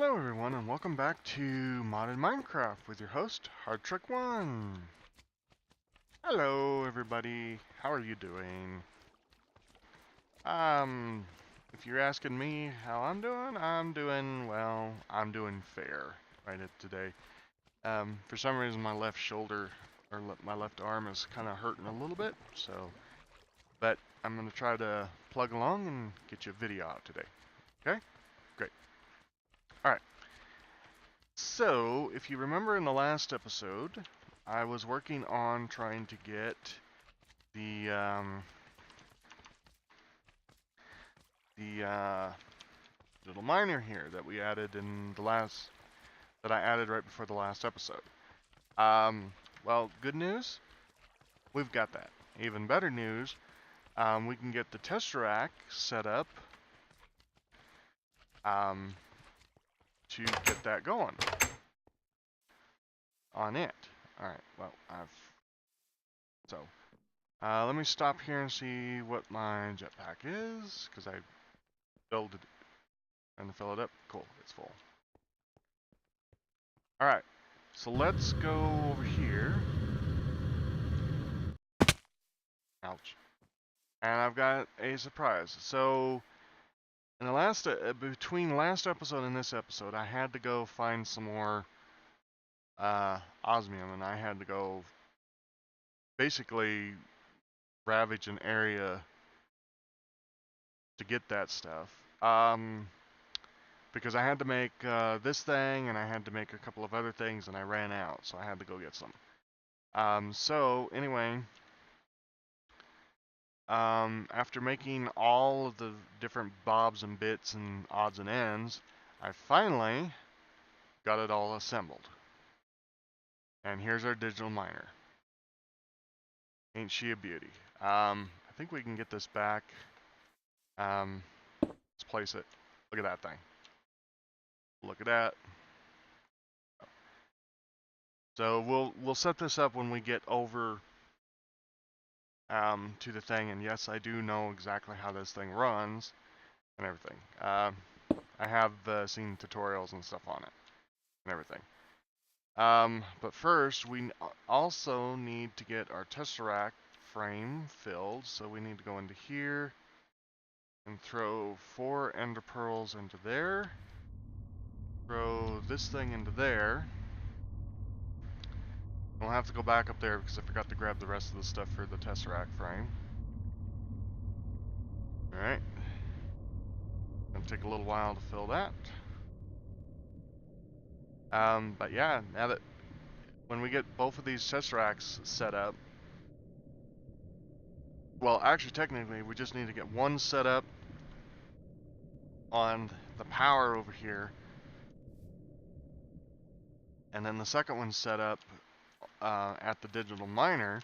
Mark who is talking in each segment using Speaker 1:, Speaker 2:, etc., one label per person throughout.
Speaker 1: Hello everyone and welcome back to Modded Minecraft with your host, HardTrick1. Hello everybody, how are you doing? If you're asking me how I'm doing, well, I'm doing fair right at today. For some reason my left shoulder, or my left arm is kind of hurting a little bit, but I'm going to try to plug along and get you a video out today. Okay? Great. Alright. So, if you remember in the last episode, I was working on trying to get the little miner here that we added in the that I added right before the last episode. Well, good news, we've got that. Even better news, we can get the tesseract set up to get that going on it. Alright, well, let me stop here and see what my jetpack is, because I filled it and fill it up. Cool, it's full. Alright, so let's go over here. Ouch. And I've got a surprise. So, in the last, between last episode and this episode, I had to go find some more osmium, and I had to go basically ravage an area to get that stuff. Because I had to make this thing, and I had to make a couple of other things, and I ran out, so I had to go get some. So, anyway, after making all of the different bobs and bits and odds and ends, I finally got it all assembled. And here's our digital miner. Ain't she a beauty? I think we can get this back. Let's place it. Look at that thing. Look at that. So we'll set this up when we get over to the thing, and yes, I do know exactly how this thing runs and everything. I have seen tutorials and stuff on it and everything. But first, we also need to get our tesseract frame filled, so we need to go into here and throw 4 ender pearls into there. Throw this thing into there. We'll have to go back up there because I forgot to grab the rest of the stuff for the tesseract frame. Alright. Gonna take a little while to fill that. But yeah, now that when we get both of these tesseracts set up, well, actually, technically, we just need to get one set up on the power over here, and then the second one set up at the digital miner,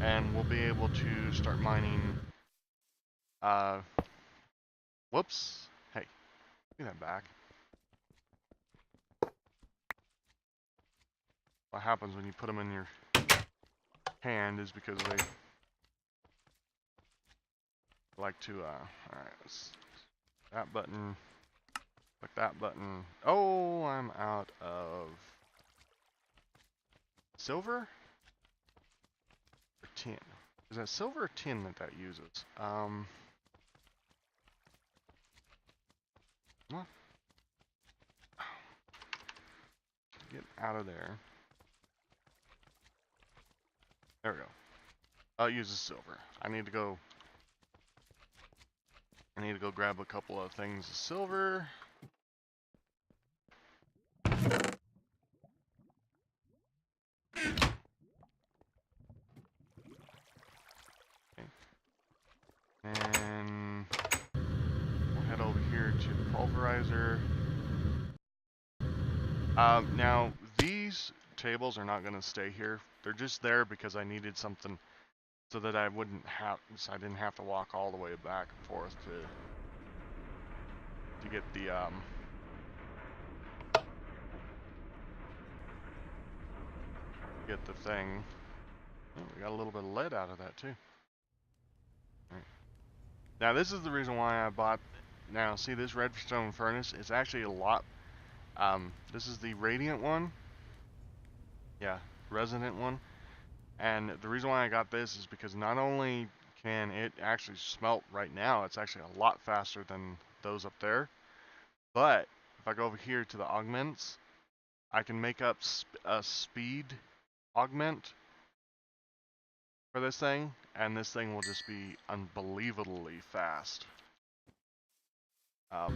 Speaker 1: and we'll be able to start mining. Whoops. Hey, give that back. What happens when you put them in your hand is because they like to, alright, that button, click that button. Oh, I'm out of silver or tin. Is that silver or tin that uses? What? Get out of there. There we go. Oh, it uses silver. I need to go grab a couple of things of silver. Okay. And we'll head over here to the pulverizer. Now, these tables are not going to stay here. They're just there because I needed something so that I didn't have to walk all the way back and forth to get the thing. Oh, we got a little bit of lead out of that too. Right. Now this is the reason why I bought Now, see this redstone furnace? It's actually a lot. This is the radiant one. Yeah, resonant one. And the reason why I got this is because not only can it actually smelt right now, it's actually a lot faster than those up there. But if I go over here to the augments, I can make up a speed augment for this thing, and this thing will just be unbelievably fast. And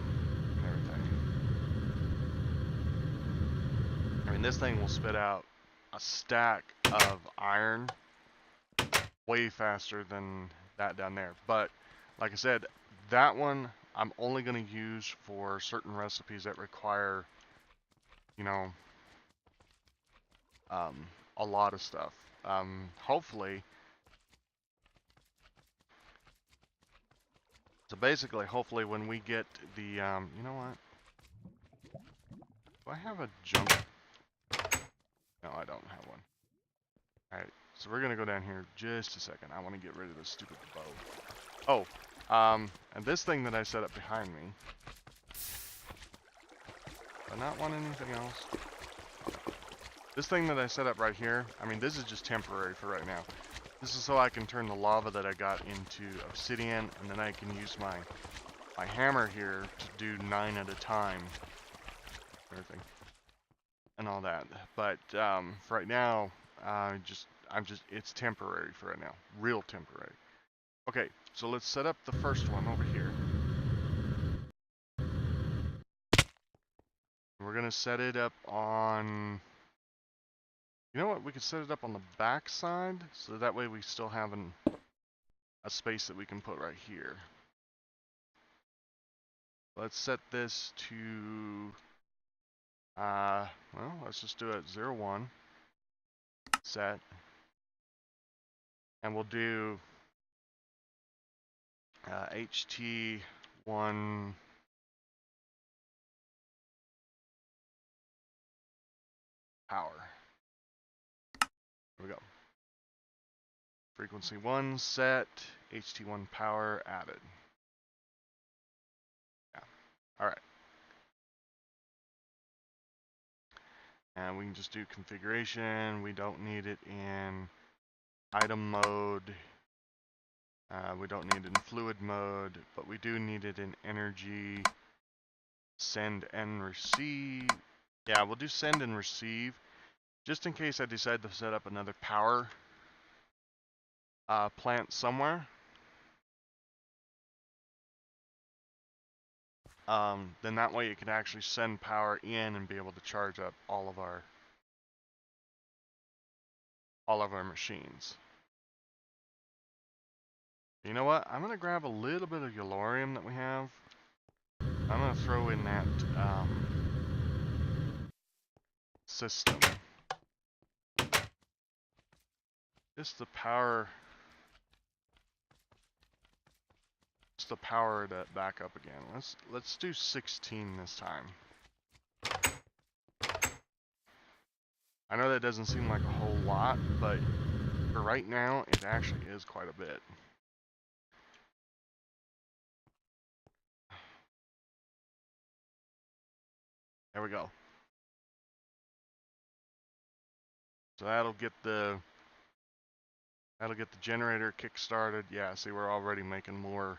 Speaker 1: everything. I mean, this thing will spit out a stack of iron way faster than that down there. But like I said, that one I'm only going to use for certain recipes that require, you know, a lot of stuff. Hopefully, so basically, hopefully when we get the, you know what? Do I have a jump? No, I don't have one. Alright, so we're going to go down here just a second. I want to get rid of this stupid bow. Oh, and this thing that I set up behind me. Do I not want anything else? This thing that I set up right here, I mean, this is just temporary for right now. This is so I can turn the lava that I got into obsidian, and then I can use my hammer here to do 9 at a time. Everything. And all that. But for right now, it's temporary for right now. Real temporary. Okay, so let's set up the first one over here. We're gonna set it up on, you know what, we could set it up on the back side, so that way we still have a space that we can put right here. Let's set this to, well, let's just do it 0, 1, set, and we'll do HT1 power. Here we go. Frequency 1 set, HT1 power added. Yeah. Alright. And we can just do configuration. We don't need it in item mode. We don't need it in fluid mode, but we do need it in energy, send and receive. Yeah, we'll do send and receive, just in case I decide to set up another power plant somewhere. Then that way it can actually send power in and be able to charge up all of our machines. You know what? I'm gonna grab a little bit of yellorium that we have. I'm gonna throw in that system. Just to power that back up again. Let's do 16 this time. I know that doesn't seem like a whole lot, but for right now, it actually is quite a bit. There we go. So that'll get the generator kick-started. Yeah, see, we're already making more.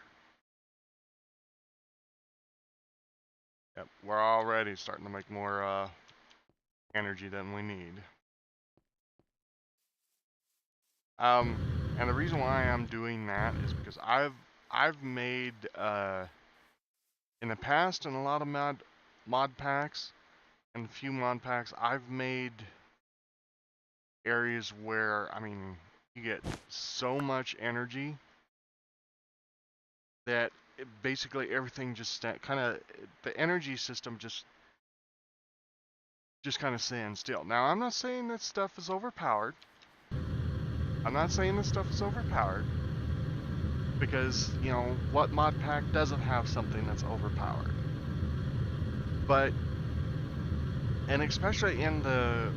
Speaker 1: Yep, we're already starting to make more energy than we need. And the reason why I'm doing that is because I've made in the past in a lot of mod packs and a few mod packs, I've made areas where, I mean, you get so much energy that basically everything just kind of, the energy system just kind of stands still. Now, I'm not saying that stuff is overpowered. I'm not saying this stuff is overpowered, because, you know, what mod pack doesn't have something that's overpowered? But, and especially in the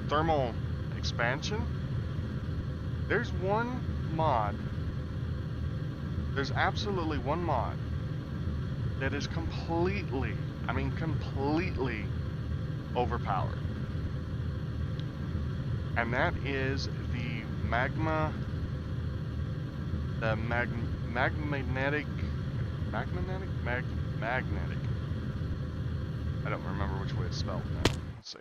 Speaker 1: thermal expansion, there's one mod, there's absolutely one mod that is completely, I mean completely overpowered. And that is the magnetic, magnetic. I don't remember which way it's spelled now. Let's see.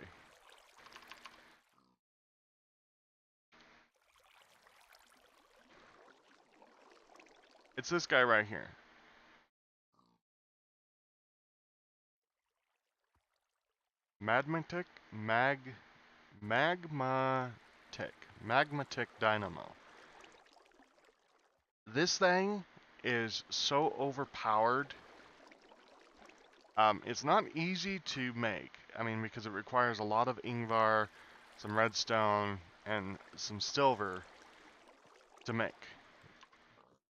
Speaker 1: It's this guy right here. Magmatic Dynamo. This thing is so overpowered. It's not easy to make. I mean, because it requires a lot of Ingvar, some redstone, and some silver to make.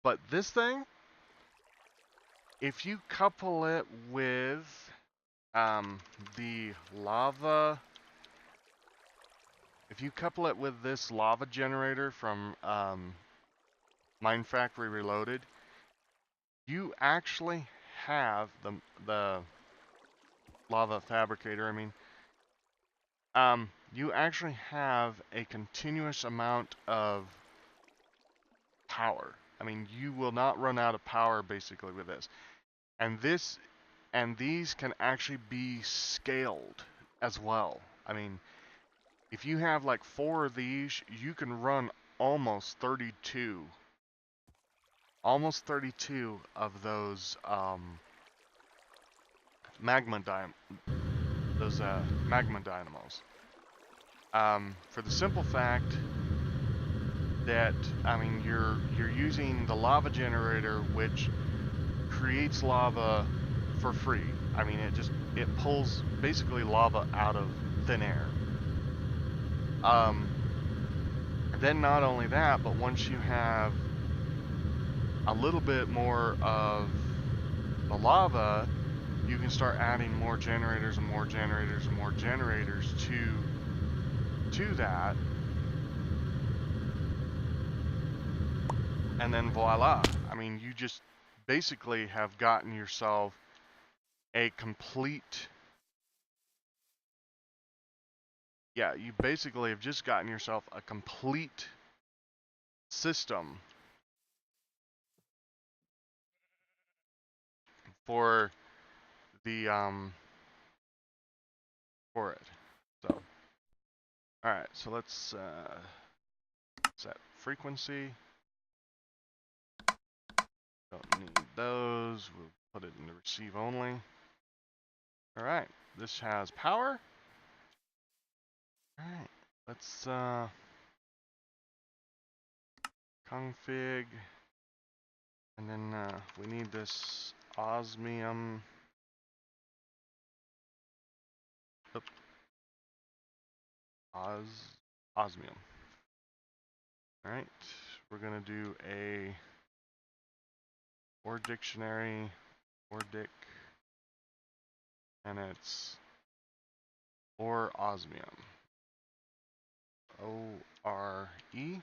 Speaker 1: But this thing, if you couple it with the lava, if you couple it with this lava generator from Minefactory Reloaded, you actually have the lava fabricator. I mean, you actually have a continuous amount of power. I mean, you will not run out of power basically with this. And these can actually be scaled as well. I mean, if you have like 4 of these, you can run almost 32 of those magma dynamos. For the simple fact that, I mean, you're using the lava generator, which creates lava for free. I mean, it pulls basically lava out of thin air. Then not only that, but once you have a little bit more of the lava, you can start adding more generators and more generators and more generators to that. And then voila. I mean, you just basically have gotten yourself a complete, yeah, you basically have just gotten yourself a complete system for the for it. So, all right, so let's set frequency. Don't need those. We'll put it in the receive only. All right, this has power. All right, let's config, and then we need this osmium. Oop. Osmium. All right, we're gonna do a or dictionary or dic, and it's or osmium. O-R-E?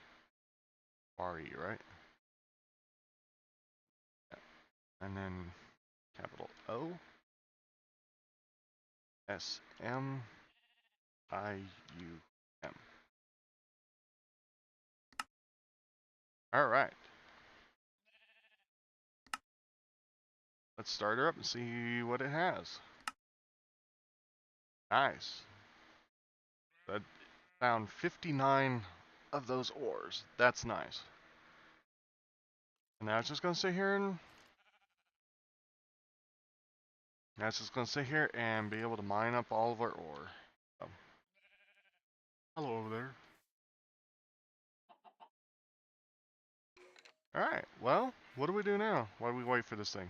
Speaker 1: R-E, right? Yeah. And then capital O S-M-I-U-M. All right. Let's start her up and see what it has. Nice. I found 59 of those ores. That's nice. And now it's just gonna sit here and be able to mine up all of our ore. So, hello over there. All right. Well, what do we do now? Why do we wait for this thing?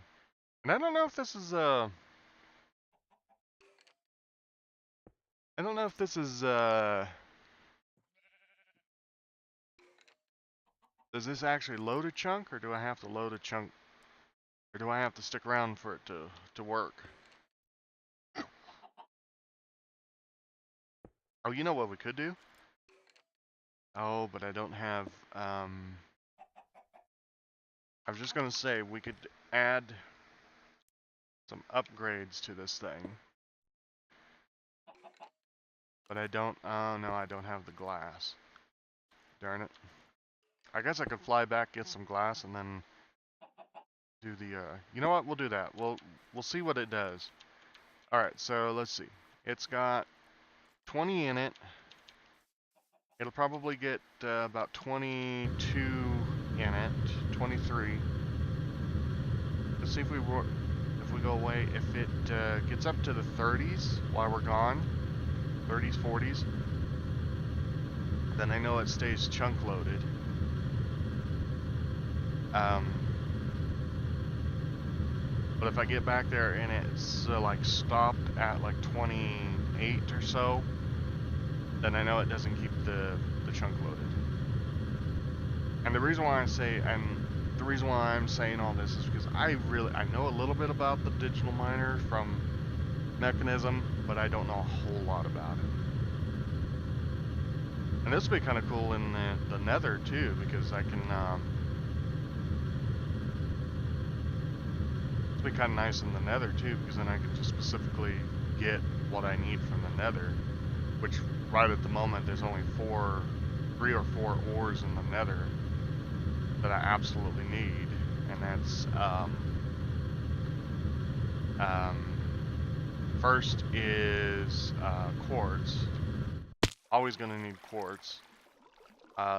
Speaker 1: And I don't know if this is I don't know if this is does this actually load a chunk, or do I have to load a chunk, or do I have to stick around for it to work? Oh, you know what we could do? Oh, but I don't have I was just gonna say we could add some upgrades to this thing. But I don't, oh no, I don't have the glass. Darn it. I guess I could fly back, get some glass, and then do the, you know what, we'll do that. We'll see what it does. Alright, so let's see. It's got 20 in it. It'll probably get about 22 in it, 23. Let's see if we go away. If it gets up to the 30s while we're gone, 30s, 40s, then I know it stays chunk loaded. But if I get back there and it's like stopped at like 28 or so, then I know it doesn't keep the chunk loaded. And the reason why I'm saying all this is because I know a little bit about the digital miner from Mechanism, but I don't know a whole lot about it. And this would be kind of cool in the Nether too, because I can. This would be kind of nice in the Nether too, because then I can just specifically get what I need from the Nether, which right at the moment there's only 3 or 4 ores in the Nether that I absolutely need, and that's first is quartz. Always going to need quartz.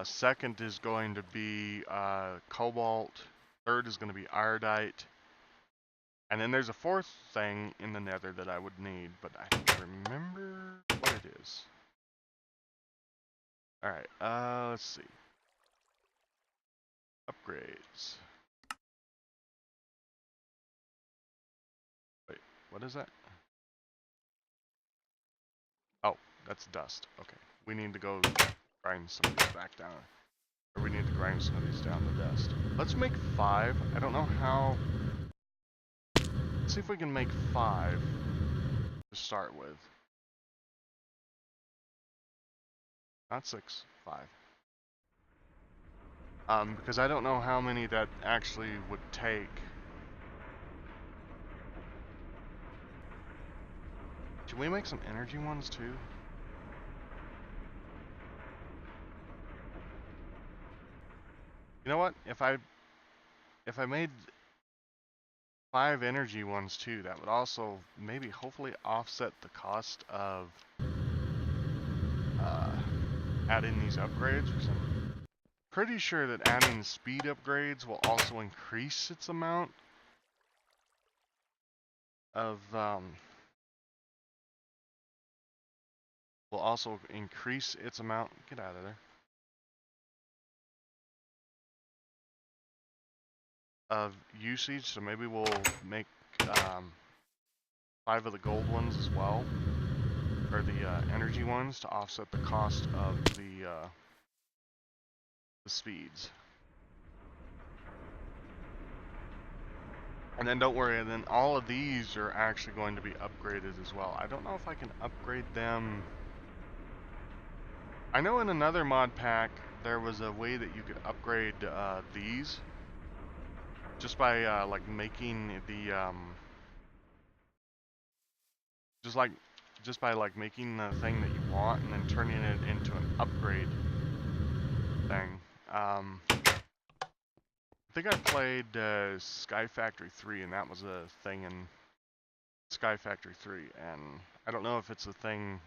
Speaker 1: Second is going to be cobalt. Third is going to be iodite. And then there's a fourth thing in the Nether that I would need, but I don't remember what it is. Alright, let's see. Upgrades. Wait, what is that? Oh, that's dust. Okay. We need to go grind some of these back down. Or we need to grind some of these down to dust. Let's make 5. I don't know how. Let's see if we can make 5 to start with. Not 6, 5. Because I don't know how many that actually would take. Should we make some energy ones too? You know what? If I made 5 energy ones too, that would also maybe hopefully offset the cost of adding these upgrades, because I'm pretty sure that adding speed upgrades will also increase its amount of get out of there, of usage. So maybe we'll make 5 of the gold ones as well, or the energy ones, to offset the cost of the speeds. And then don't worry, and then all of these are actually going to be upgraded as well. I don't know if I can upgrade them. I know in another mod pack there was a way that you could upgrade these just by like making the just by like making the thing that you want and then turning it into an upgrade thing. I think I played Sky Factory 3, and that was a thing in Sky Factory 3, and I don't know if it's a thing.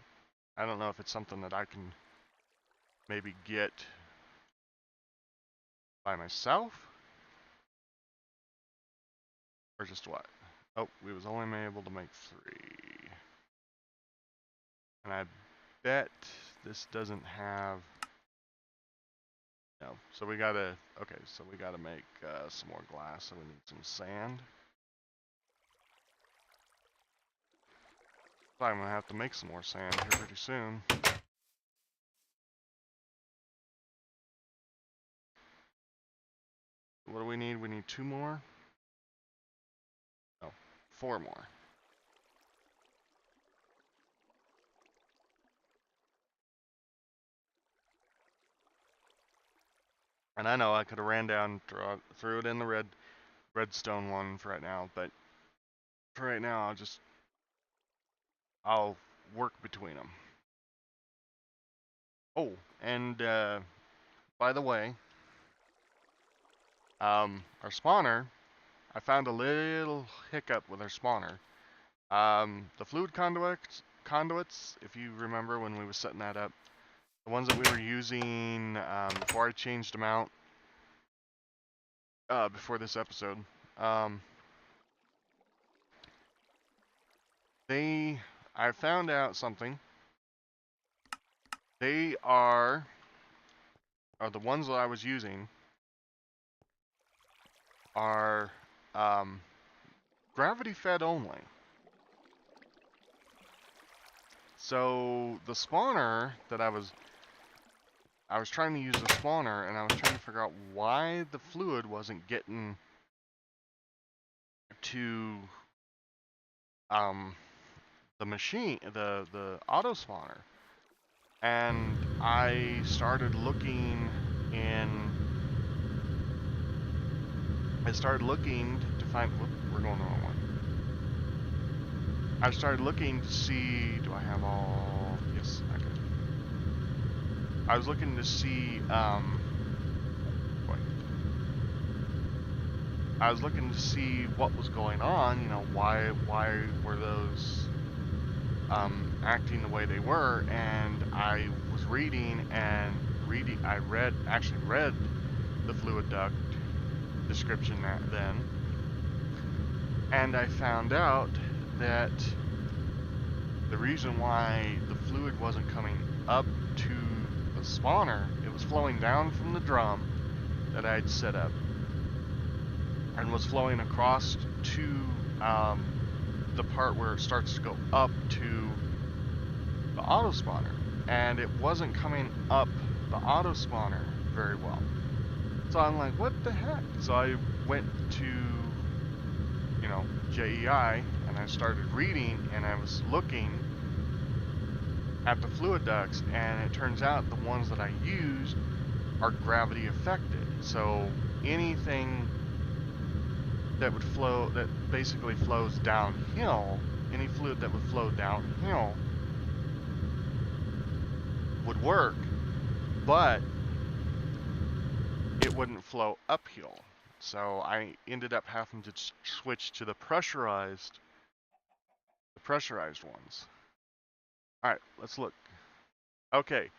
Speaker 1: I don't know if it's something that I can maybe get by myself, or just what? Oh, we was only able to make 3. And I bet this doesn't have. No, so we gotta. Okay, so we gotta make some more glass. So we need some sand. So I'm gonna have to make some more sand here pretty soon. What do we need? We need 2 more. No, 4 more. And I know I could have ran down, threw it in the redstone one for right now, but For right now, I'll work between them. Oh, and by the way, our spawner, I found a little hiccup with our spawner. The fluid conduits, if you remember when we were setting that up, the ones that we were using before I changed them out, before this episode, I found out something. They are the ones that I was using are gravity fed only. So the spawner that I was trying to use the spawner, and I was trying to figure out why the fluid wasn't getting to the machine, the auto spawner. And I started looking to find, whoop, we're going the wrong one. I started looking to see, do I have all, yes, I do. I was looking to see, I was looking to see what was going on, you know, why were those acting the way they were, and I was actually read the fluid duct description then, and I found out that the reason why the fluid wasn't coming up to the spawner, it was flowing down from the drum that I'd set up, and was flowing across to the part where it starts to go up to the auto spawner, and it wasn't coming up the auto spawner very well. So I'm like, what the heck? So I went to, you know, JEI, and I started reading, and I was looking at the fluid ducts, and it turns out the ones that I used are gravity affected. So anything that would flow, that basically flows downhill, any fluid that would flow downhill would work, but it wouldn't flow uphill. So I ended up having to switch to the pressurized ones. All right, let's look. Okay.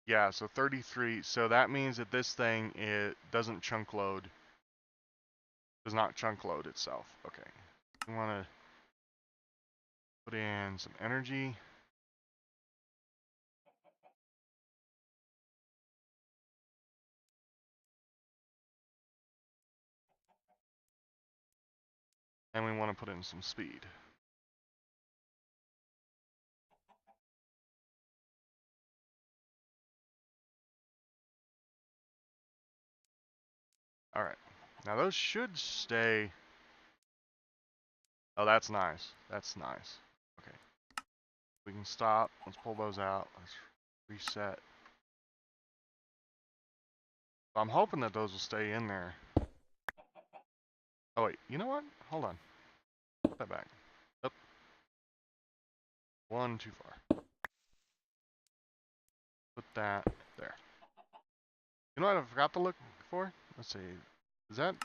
Speaker 1: Yeah, so 33. So that means that this thing, it does not chunk load itself. Okay. We want to put in some energy. And we want to put in some speed. All right. Now those should stay. Oh, that's nice. That's nice. Okay. We can stop. Let's pull those out. Let's reset. So I'm hoping that those will stay in there. Oh, wait. You know what? Hold on. Put that back. Up. One too far. Put that there. You know what I forgot to look for? Let's see. Is that...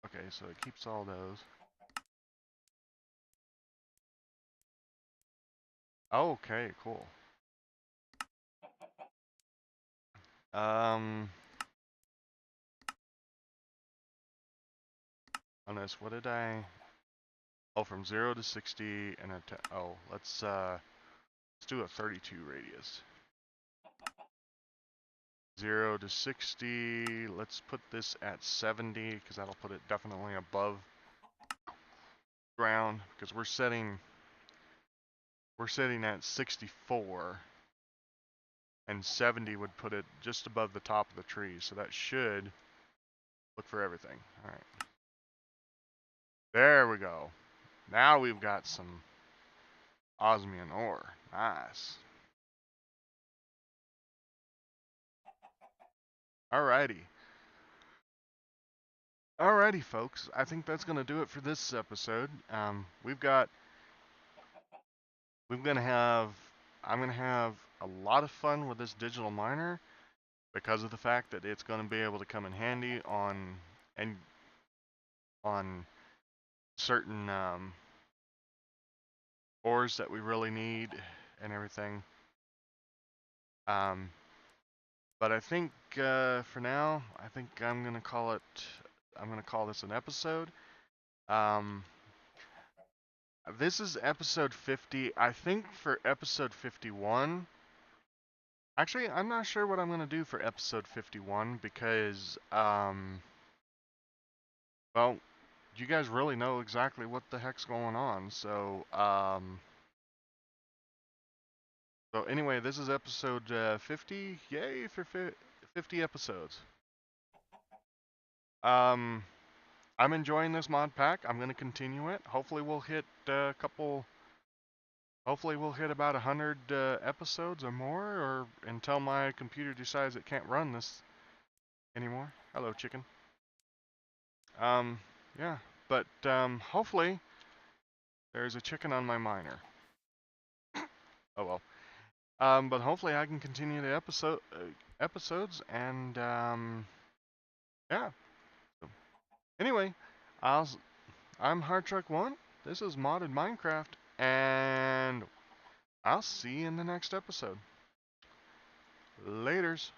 Speaker 1: Okay, so it keeps all those. Oh, okay, cool. On this, what did I... Oh, from 0 to 60 and a... Oh, let's do a 32 radius. 0 to 60, let's put this at 70, because that'll put it definitely above ground, because we're setting at 64, and 70 would put it just above the top of the tree, so that should look for everything. All right. There we go. Now we've got some osmium ore. Nice. Alrighty. Alrighty, folks. I think that's gonna do it for this episode. We've got we're gonna have I'm gonna have a lot of fun with this digital miner because of the fact that it's gonna be able to come in handy and on certain ores that we really need and everything. Um, but I think for now, I think I'm gonna call it. I'm gonna call this an episode. Um, this is episode 50. I think for episode 51. Actually, I'm not sure what I'm gonna do for episode 51 because well, you guys really know exactly what the heck's going on. So anyway, this is episode 50. Yay for 50 episodes. Um, I'm enjoying this mod pack. I'm gonna continue it. Hopefully, we'll hit a couple. Hopefully, we'll hit about 100 episodes or more, or until my computer decides it can't run this anymore. Hello, chicken. Um, yeah, but hopefully, there's a chicken on my miner. Oh well. But hopefully, I can continue the episodes, and yeah. So, anyway, I'll I'm HardTruck1. This is Modded Minecraft, and I'll see you in the next episode. Laters.